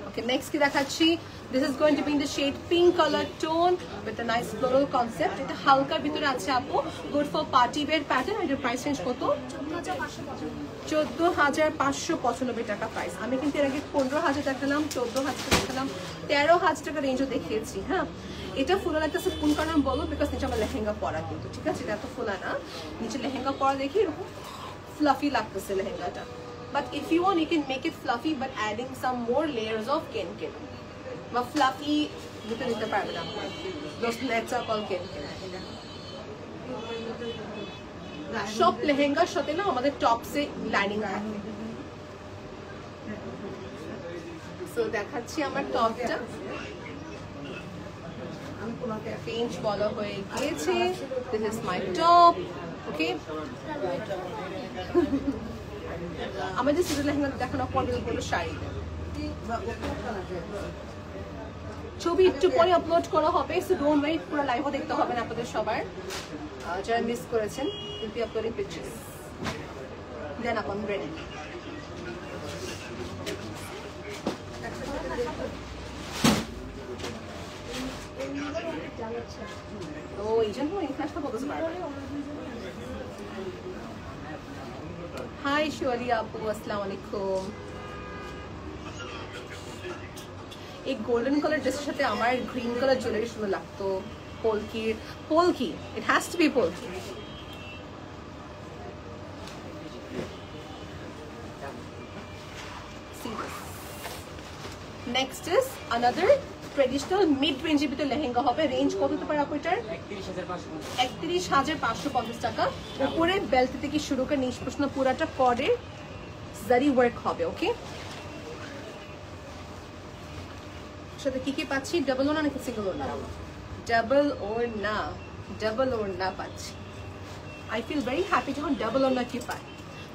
Okay, next কি দেখাচ্ছি, this is going to be in the shade pink color tone with a nice floral concept. এটা হালকার ভিতরে আছে আপু, good for party wear pattern। এটার প্রাইস রেঞ্জ কত? 14,595 টাকা প্রাইস। আমি কিন্তু এর আগে 15,000 দেখালাম, 14,000 দেখালাম, 13,000 টাকা রেঞ্জও দেখিয়েছি। হ্যাঁ, এটা ফুলা লাগতেছে কোন কারণে বলো, বিকজ নিচে আমার লেহেঙ্গা পরা কিন্তু, ঠিক আছে, এটা এত ফুলা না, নিচে লেহেঙ্গা পরা দেখি এরকম ফ্লাফি লাগতেছে লেহেঙ্গাটা। But if you want, you can make it fluffy, but adding some more layers of kenken. But fluffy, dito পারবেন আপনি। Those nets are called kenken. সব লেহেঙ্গার সাথে না আমাদের টপসে লাইনিং থাকে। সো দেখাচ্ছি আমার টপটা, পেঞ্চ বলা হয়ে গিয়েছে। This is my top. Okay. আমাদের সিজন লেহেঙ্গা দেখানো পরে পুরো শাড়ি ছবি একটু পরে আপলোড করা হবে, সো ডোন্ট ওয়েট, পুরো লাইভও দেখতে হবে না আপনাদের সবার, যারা মিস করেছেন। উইল বি আপলোডিং পিকচার্স দেন আপন রেডি। তো এই জন্য এই ক্লাসটা বলতে পারবেন। হাই শিওলি আপু, আসসালামু আলাইকুম। এই গোল্ডেন কালার ড্রেসের সাথে আমার গ্রিন কালার জুয়েলারি সুন্দর লাগতো, polki, it has to be polki. Next is another traditional mid রেঞ্জের ভিতরে লেহেঙ্গা হবে। রেঞ্জ কত হতে পারে আপু এটার? 31,550 টাকা। উপরে বেল্ট থেকে শুরু করে নিচ পর্যন্ত পুরাটা কর্ডে জারি ওয়ার্ক হবে। ওকে, সাথে কি কি পাচ্ছি? ডাবল ওড়না নাকি সিঙ্গেল ওড়না? ডাবল ওড়না পাচ্ছি। আই ফিল ভেরি হ্যাপি যখন ডাবল ওড়না কি পাই।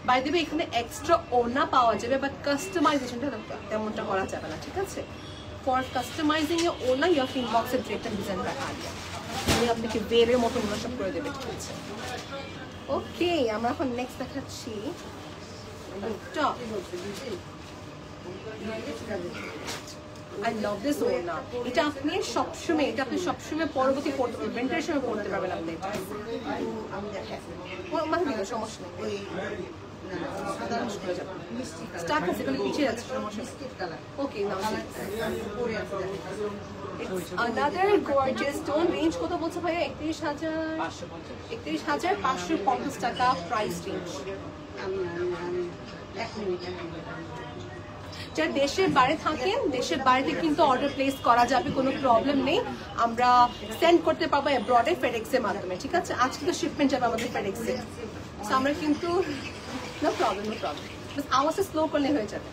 বাই দ্য ওয়ে এখানে এক্সট্রা ওড়না পাওয়া যাবে, বাট কাস্টমাইজেশনটা তেমনটা করা যাবে না। ঠিক আছে, ফর কাস্টমাইজিং এ ওড়না ইউ হ্যাভ ইনবক্সে ডিরেক্ট ডিজাইন রাখা আছে, আমি আপনাকে বেরের মতো ওড়না সব করে দেবে। ঠিক আছে, ওকে, আমরা এখন নেক্সট দেখাচ্ছি টপ। I love this ওড়না। এটা আপনি সবসময় পরবর্তী পড়তে পারবেন, উইন্টারের সময় পড়তে পারবেন আপনি। সমস্যা নেই, স্টাক আছে এখানে পিছিয়ে যাচ্ছে, সমস্যা নেই। ওকে, নাও another gorgeous stone, রেঞ্জ কত বলছো ভাইয়া? 31,550 টাকা প্রাইস রেঞ্জ। যারা দেশের বাইরে থাকেন, দেশের বাইরে কিন্তু অর্ডার প্লেস করা যাবে, কোনো প্রবলেম নেই। আমরা সেন্ড করতে পারবো অ্যাব্রডে ফেডেক্সের মাধ্যমে, ঠিক আছে? আজকে তো শিপমেন্ট যাবে আমাদের ফেডেক্সে, সো আমরা কিন্তু নো প্রবলেম বাস আওয়াজটা স্লো করলে হয়ে যাবে,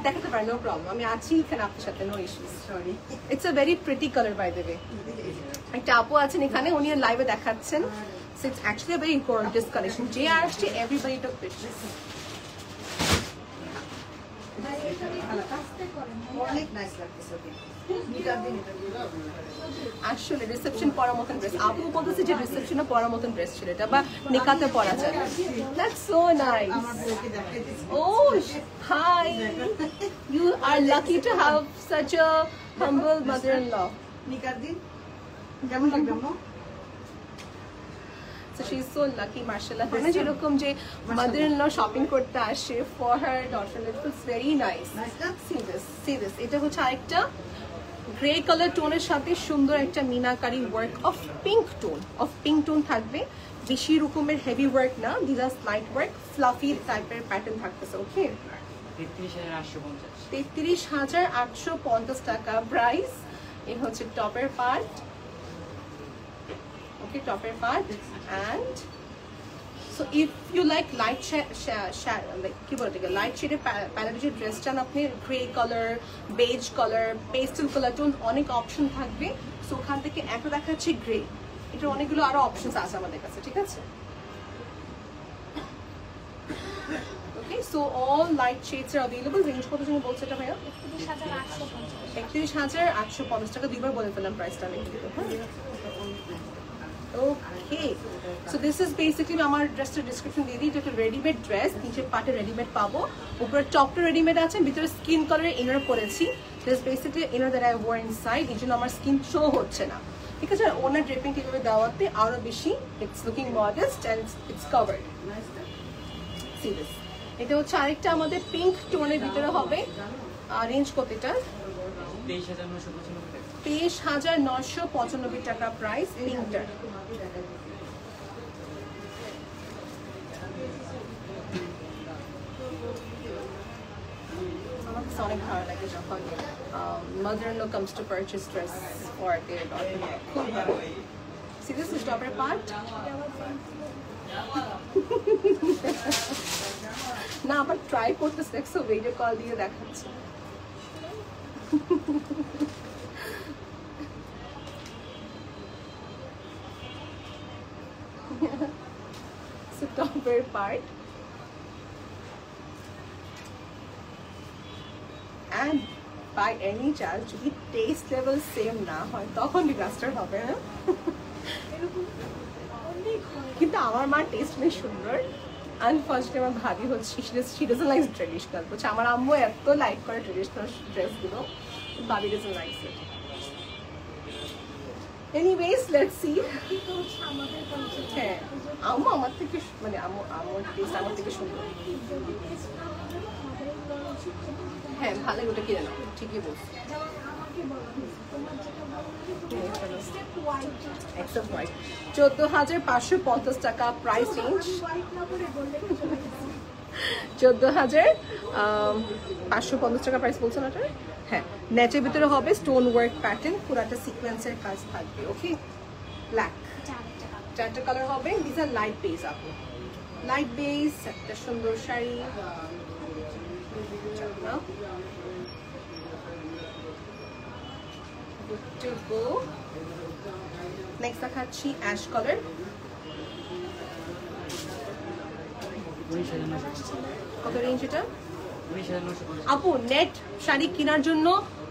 দেখাতে পারি, নো প্রবলেম। আমি আছি এখানে আপনার সাথে, no issues. It's a very pretty colour by the way. একটা আপু আছেন এখানে, উনি লাইভে দেখাচ্ছেন। So it's actually very gorgeous collection. যে আসছে এভরিবডি টুক পিকচার্স। আসলে রিসেপশন পরার মতন ড্রেস, আপু বলতেছে যে রিসেপশনে পরার মতন ড্রেস ছিল এটা, বা নিকাতে পরা যায়। That's so nice. Oh, hi. You are lucky to have such a humble mother-in-law. নিকার দিন কেমন লাগবে আম্মু? So she is so lucky, mashallah. মানে যেরকম যে mother-in-law shopping করতে আসে for her daughter, it feels very nice. See this. এটা হচ্ছে আরেকটা গ্রে কালার টোনের সাথে সুন্দর একটা meenakari work of pink tone থাকবে। বেশি রকমের হেভি ওয়ার্ক না, this are light work, fluffy টাইপের প্যাটার্ন থাকতেছে। ওকে, 33,850 টাকা প্রাইস। এই হচ্ছে টপের part. Okay, topper part. And so if you like light like light shade palette dress চান আপনি, grey colour, beige colour, pastel colour tone, অনেক অপশন থাকবে। সো ওখান থেকে একটা দেখাচ্ছি গ্রে, এটা অনেকগুলো আরো অপশনস আছে আমাদের কাছে, ঠিক আছে? Okay, so all light shades are available. Range কত জন্য বলছে এটা ভাইয়া? 31,850 টাকা। দুইবার বলে ফেললাম প্রাইসটা আমি। ওকে, সো দিস ইজ বেসিক্যালি আমার ড্রেসটার ডিসক্রিপশন দিয়ে দিই। এটা একটা রেডিমেড ড্রেস, নিচের পাটে রেডিমেড পাবো, উপরে টপটা রেডিমেড আছে, ভিতরে স্কিন কালারের ইনার পরেছি। This basically inner that I wear inside, এই জন্য আমার স্কিন শো হচ্ছে না, ঠিক আছে? ওনার ড্রেপিং কিভাবে দেওয়াতে আরো বেশি it's looking modest and it's covered. C this, এটা হচ্ছে আরেকটা আমাদের পিঙ্ক টোনের ভিতরে হবে। রেঞ্জ কত এটা? 23,995 টাকা প্রাইস পিঙ্কটার। আমার কাছে অনেক ভালো লাগে যখন mother-in-law comes to purchase dress for their daughter. খুব ভালো। See this is topper part. না, আবার ট্রাই করতেছে, দেখছো ভিডিও কল দিয়ে দেখাচ্ছে। So topper part. And by any chance যদি টেস্ট লেভেল সেম না হয় তখন ডিজাস্টার হবে, হ্যাঁ? কিন্তু আমার মা টেস্ট অনেক সুন্দর। আনফর্চুনেটলি আমার ভাবি হচ্ছে she doesn't like ট্রেডিশনাল, বলছে আমার আম্মু এত লাইক করে ট্রেডিশনাল ড্রেসগুলো, ভাবি doesn't like it. Anyways, let's see. হ্যাঁ, আম্মু আমার থেকে মানে আমার টেস্ট আমার থেকে সুন্দর। হ্যাঁ, ভালো, ওটা কিনে নাও, ঠিকই বলছি। 14,550 টাকা প্রাইস রেঞ্জ। 14,550 টাকা প্রাইস বলছেন ওটা? হ্যাঁ, নেটের ভিতরে হবে স্টোন ওয়ার্ক প্যাটার্ন, পুরাটা সিকোয়েন্সের কাজ থাকবে। ওকে, ব্ল্যাক, চারটা কালার হবে। দিস আর লাইট বেস, আপু লাইট বেস, একটা সুন্দর শাড়ি। নেক্সট দেখাচ্ছি অ্যাশ কালার। কত রেঞ্জ এটা? আপু নেট শাড়ি কেনার জন্য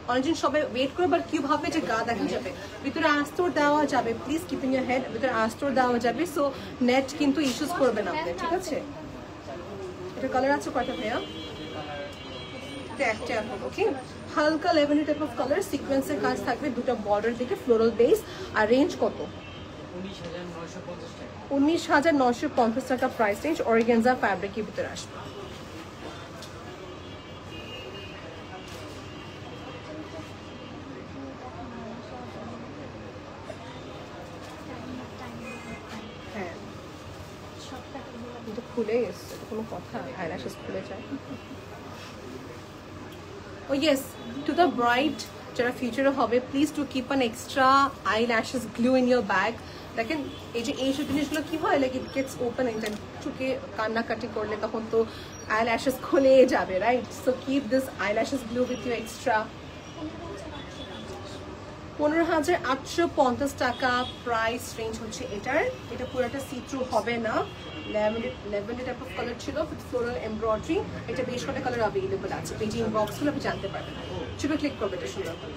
অনেকজন সবাই ওয়েট করে, বাট কি ভাবে যে গা দেখা যাবে, ভিতরে আস্তর দেওয়া যাবে, please keep in year head, ভিতরে আস্তর দেওয়া যাবে, সো নেট কিন্তু ইস্যুস করবে না আপনি, ঠিক আছে? এটা কালার আছে কয়টা ভাইয়া? এটা একটা এখন, ওকে। হালকা লেভেন্ডার টাইপ অফ কালার, সিকোয়েন্সের কাজ থাকবে, দুটো বর্ডার দিকে ফ্লোরাল বেস, আর রেঞ্জ কত? 19,950 টাকা প্রাইস রেঞ্জ, অর্গানজা ফ্যাব্রিকের ভিতরে আসবে। হ্যাঁ, এটা খুলে গেছে, এটা কোনো কথা, আইল্যাশেস খুলে যায়। Oh yes, to the bride যারা ফিউচারে হবে, please to keep an extra eyelashes glue in your bag. দেখেন এই যে এইসব জিনিসগুলো কি হয়, লাইক ইট গেটস ওপেন, চুকে কান্নাকাটি করলে তখন তো আইল্যাশেস খুলে যাবে, right? So keep this eyelashes glue with you extra. 15,850 টাকা প্রাইস রেঞ্জ হচ্ছে এটার। এটা পুরোটা সি থ্রু হবে না, ল্যাভেন্ডার টাইপ অফ কালার ছিল উইথ ফ্লোরাল এমব্রয়ডারি। এটা বেশ কটা কালার অ্যাভেলেবল আছে, পেজে ইনবক্সগুলো আপনি জানতে পারবেন, চুপে ক্লিক করবে, এটা সুন্দর করে।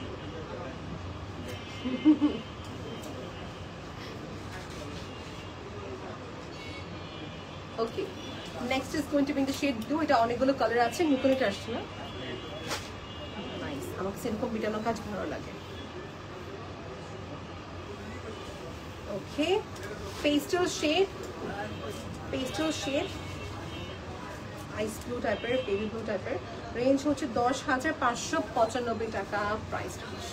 Okay, next is going to be in the shade blue. এটা অনেকগুলো কালার আছে, নতুন এটা আসছে না, নাইস, আমাকে সেরকম বিটানো কাজ ভালো লাগে। ওকে, পেস্টেল শেড আইস ব্লু টাইপের, বেবি ব্লু টাইপের, রেঞ্জ হচ্ছে 10,595 টাকা প্রাইস রেঞ্জ।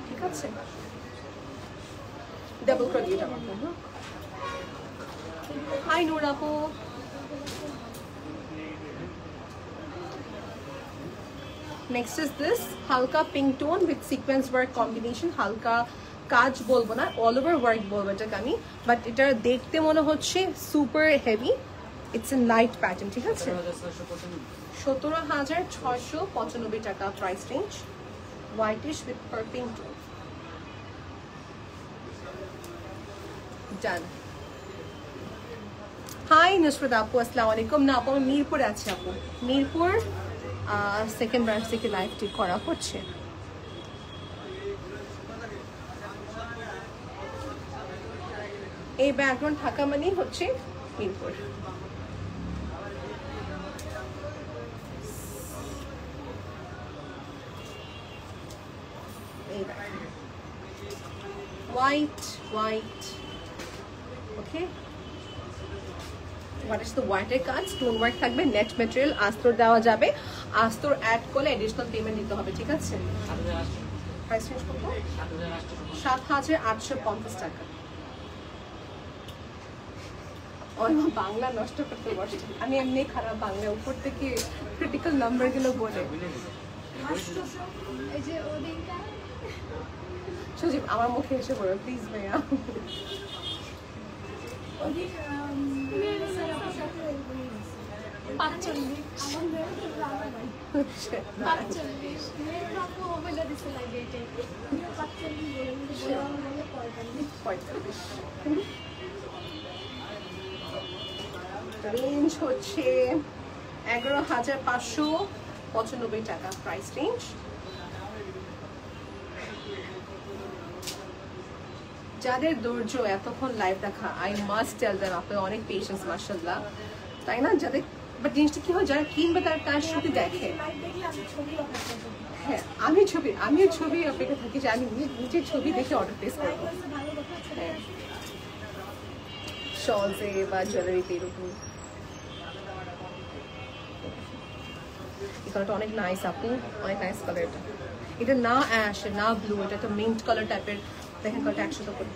ঠিক আছে, ডাবল করে দিয়ে যাবো। হাই নূর আপু, next is this halka pink tone with sequence work combination, halka কাজ বলবো না, অল ওভার ওয়ার্ক বলবো এটাকে আমি, বাট এটা দেখতে মনে হচ্ছে super heavy, it's in light pattern, ঠিক আছে? 17,695 টাকা price range, whitish with purpling tone. Done. Hi Nusrat আপু, আসসালামু আলাইকুম। না আপু, আমি মিরপুরে আছি আপু, মিরপুর সেকেন্ড ব্রাঞ্চ থেকে লাইভটি করা হচ্ছে। এই ব্যাকগ্রাউন্ড ঢাকা মানেই হচ্ছে মিরপুর। এই white okay, what is the হোয়াইটের কাজ, স্টোন ওয়ার্ক থাকবে, নেট ম্যাটেরিয়াল, আস্তর দেওয়া যাবে, আস্তর অ্যাড করলে অ্যাডিশনাল পেমেন্ট দিতে হবে, ঠিক আছে? প্রাইস রেঞ্জ কত? 7,850 টাকা। বাংলা নষ্ট করতে বসে, আমি এমনি খারাপ বাংলা, উপর থেকে ক্রিটিক্যাল নাম্বার গুলো বলে। সজীব আমার মুখে এসে বলো প্লিজ ভাইয়া। রেঞ্জ হচ্ছে 11,595 টাকা প্রাইস রেঞ্জ। যাদের ধৈর্য এতক্ষণ লাইভ দেখা, আই মাস্ট টেল দেম আপনার অনেক পেশেন্স মাশাআল্লাহ, তাই না? যাদের বাট জিনিসটা কি হয়, যারা কিনবে তার কাজ সাথে দেখে। হ্যাঁ, আমিও ছবি অপেক্ষা থাকি যে আমি নিজের ছবি দেখে অর্ডার প্লেস করবো। হ্যাঁ, শলসে বা জুয়েলারিতে এরকম। এই কালারটা অনেক নাইস আপু, অনেক নাইস কালার এটা। এটা না অ্যাশ না ব্লু, এটা একটা মিন্ট কালার টাইপের। দেখেন কালারটা 100 করে,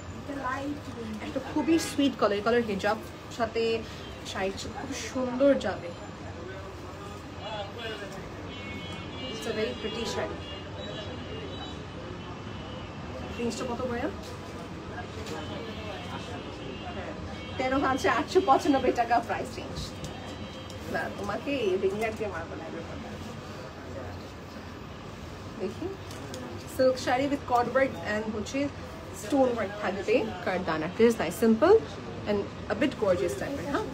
একটা খুবই সুইট কালার, কালার হিজাব সাথে শাড়ি খুব সুন্দর যাবে। It's a very pretty sari. রেঞ্জটা কত ভাইয়া? 13,895 টাকা প্রাইস রেঞ্জ। না তোমাকে রিংলার দিয়ে মারবো না। দেখি silk sari with cord work and হচ্ছে স্টোন ওয়ার্ক থাকবে কারদানা। This is nice, simple and a bit gorgeous টাইপের। হ্যাঁ,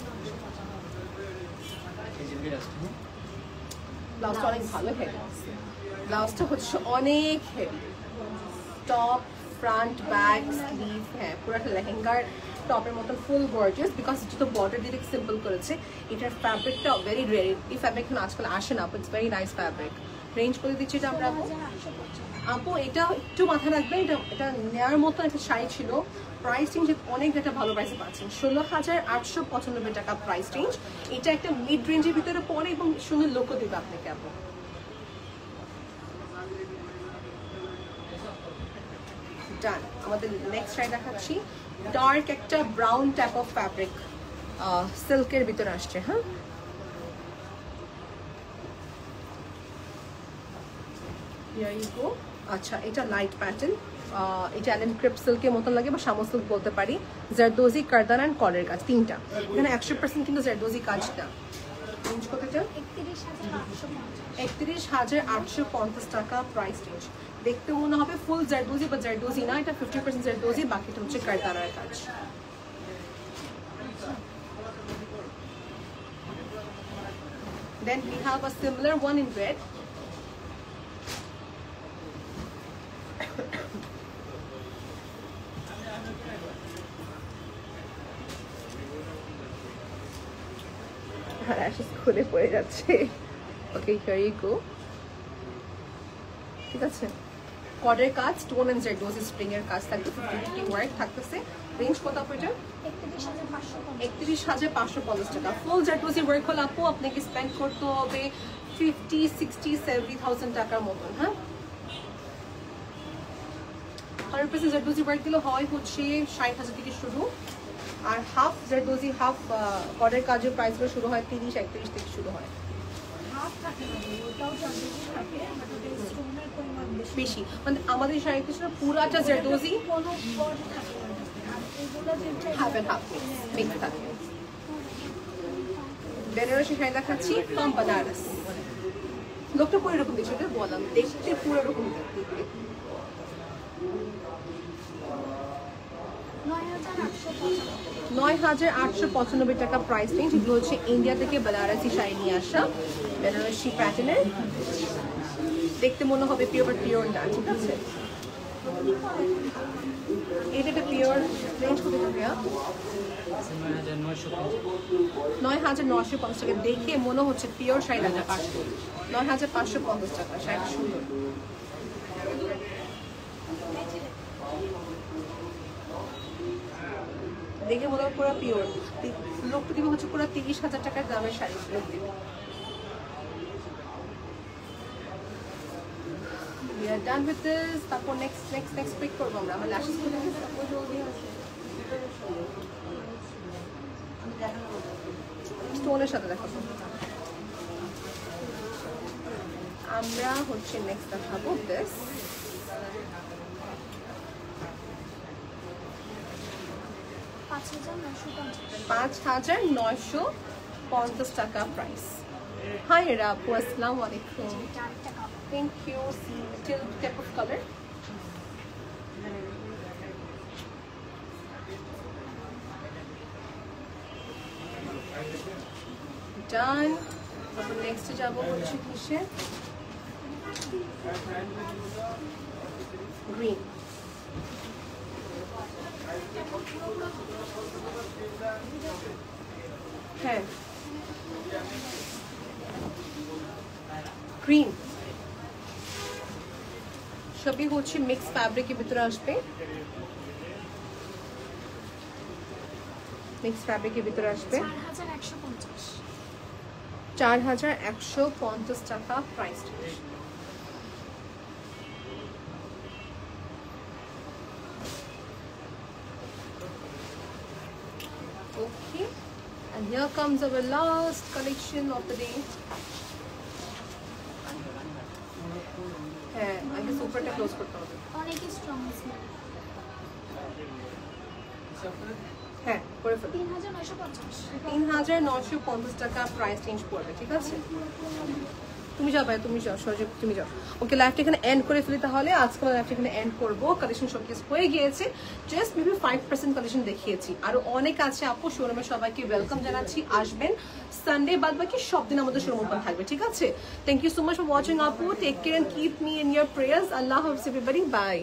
ব্লাউজটা অনেক ভালো হেভি। ব্লাউজটা হচ্ছে অনেক heavy, top front back sleeve, হ্যাঁ পুরো একটা লেহেঙ্গার টপের মতন ফুল গর্জিয়াস। বিকজ এটা তো বর্ডার দিয়ে সিম্পল করেছে। এটার ফ্যাব্রিকটা ভেরি রেয়ার, এই ফ্যাব্রিক এখন আজকাল আসে না, it's very nice fabric. Range করে দিচ্ছি এটা আমরা আপু, এটা একটু মাথায় রাখবেন, এটা নেওয়ার মতো একটা শাড়ি ছিল। প্রাইস রেঞ্জ অনেক একটা ভালো প্রাইসে পাচ্ছেন, 16,895 টাকা প্রাইস রেঞ্জ। এটা একটা মিড রেঞ্জের ভিতরে পড়ে এবং সুন্দর লোকও দেবে আপনাকে আপু। ডান, আমাদের নেক্সট শাড়ি দেখাচ্ছি। ডার্ক একটা ব্রাউন টাইপ অফ ফ্যাব্রিক, সিল্কের ভিতরে আসছে। হ্যাঁ, here you go। আচ্ছা, এটা লাইট প্যাটার্ন, এটা অ্যালেন ক্রেপ সিল্কের মতন লাগে বা শামো সিল্ক বলতে পারি। জারদোজি, কারদানা এন্ড কলের কাজ তিনটা। এখানে 100% কিন্তু জারদোজি কাজ না। রেঞ্জ কত এটা? 31,850 টাকা প্রাইস রেঞ্জ। দেখতে মনে হবে ফুল জারদোজি, বা জারদোজি না, এটা 50% জারদোজি, বাকিটা হচ্ছে কারদানার কাজ। Then we have a similar one in red. খুলে পড়ে যাচ্ছে। ওকে, হিয়ার ইউ গো। ঠিক আছে, কর্ডের কাজ, স্টোন এন্ড জারদোজি স্প্রিং এর কাজ থাকবে, 50 ওয়ার্ক থাকতেছে। রেঞ্জ কত আপু এটা? 31,550 টাকা। ফুল জারদোজি ওয়ার্ক হলে আপু আপনাকে স্পেন্ড করতে হবে 50, 60, 70,000 টাকার মতন। হ্যাঁ, 100% জারদোজি ওয়ার্ক দিলে হয় হচ্ছে 60,000 থেকে শুরু। আর হাফ জারদোজি, হাফ কর্ডের কাজের প্রাইসগুলো শুরু হয় 30-31 থেকে শুরু হয়। বেশি মানে আমাদের শাড়িতে পুরাটা জারদোজি, হাফ এন্ড হাফ মিক্স থাকে। বেনারসি শাড়ি দেখাচ্ছি, ফ্রম বানারস। লোকটা পুরো এরকম দেখছে, ওটা বললাম, দেখতে পুরো এরকম দেখতে। 9,895 টাকা প্রাইস রেঞ্জ। এগুলো হচ্ছে ইন্ডিয়া থেকে বেনারসি শাড়ি নিয়ে আসা, বেনারসি প্যাটার্নের। দেখতে মনে হবে পিওর, বাট পিওর না। ঠিক আছে, এটা একটা পিওর। রেঞ্জ কত টাকা? 9,950 টাকা। দেখে মনে হচ্ছে পিওর শাড়ি না, 9,550 টাকা। শাড়ি সুন্দর। দেখে মনে হয় পুরো পিওর। লোকটা দিবে হচ্ছে পুরো 30,000 টাকার দামের শাড়ি লোক দিবে। We are done with this. তারপর next pick করবো আমরা। আমার lashes খুলে গেছে, তারপর জলদি আছে। স্টোনের সাথে দেখাবো আমরা। হচ্ছে নেক্সট দেখাবো this। 5,950 টাকা প্রাইস। হাই রাপু, আসসালামু আলাইকুম। Thank you. Sea teal type of colour. Done. তারপর নেক্সট যাবো হচ্ছে কিসে? গ্রিন। হ্যাঁ, গ্রিন সবই হচ্ছে মিক্স ফ্যাব্রিকের ভিতরে আসবে। মিক্স ফ্যাব্রিকের ভিতরে আসবে। 4,150 টাকা price. Okay, and here comes our last collection of the day. হ্যাঁ, আগে সুপারটা ক্লোজ করতে হবে। অনেকই স্ট্রং আছে। হ্যাঁ, করে ফেলো। 3,950 3,950 টাকা প্রাইস চেঞ্জ করবে। ঠিক আছে, তুমি যাও ভাই, তুমি যাও সহজে, তুমি যাও। ওকে, লাইভটা এখানে এন্ড করে ফেলি তাহলে। আজকে লাইভটা এখানে এন্ড করবো। কালেকশন শোকেস হয়ে গিয়েছে, জাস্ট মেবি 5% কালেকশন দেখিয়েছি, আরো অনেক আছে আপু। শোরুমে সবাইকে ওয়েলকাম জানাচ্ছি, আসবেন। সানডে বাদ বাকি সব দিন আমাদের শোরুম ওপেন থাকবে, ঠিক আছে? Thank you so much for watching আপু, take care and keep me in your prayers. Allah হাফেজ এভরিবডি, বাই।